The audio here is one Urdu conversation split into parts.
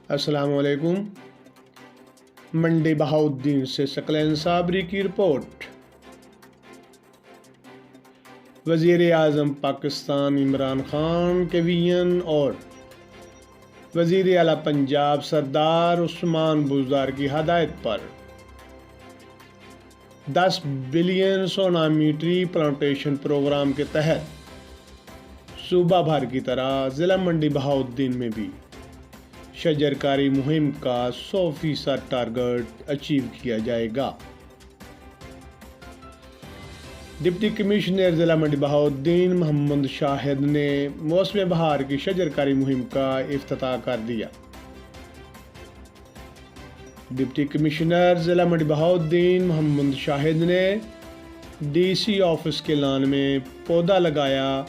السلام علیکم۔ منڈی بہاؤالدین سے ثقلین صابری کی رپورٹ۔ وزیر اعظم پاکستان عمران خان کے وین اور وزیر اعلیٰ پنجاب سردار عثمان بزدار کی ہدایت پر 10 billion tsunami tree plantation programme کے تحت صوبہ بھر کی طرح ضلع منڈی بہاؤالدین میں بھی شجرکاری مہم کا 100% ٹارگٹ اچیو کیا جائے گا۔ ڈپٹی کمشنر ضلع منڈی بہاؤالدین محمد شاہد نے موسم بہار کی شجرکاری مہم کا افتتاح کر دیا۔ ڈپٹی کمشنر ضلع منڈی بہاؤالدین محمد شاہد نے ڈی سی آفس کے لان میں پودا لگایا۔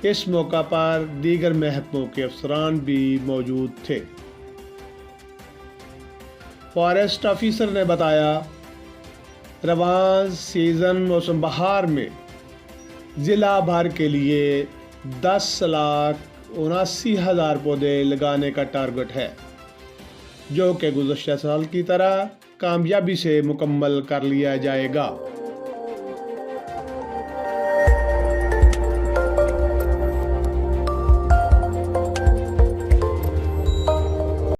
اس موقع پر دیگر محکموں کے افسران بھی موجود تھے۔ فارسٹ آفیسر نے بتایا، رواں سیزن موسم بہار میں ضلع بھر کے لیے 10,79,000 پودے لگانے کا ٹارگٹ ہے، جو کہ گزشتہ سال کی طرح کامیابی سے مکمل کر لیا جائے گا۔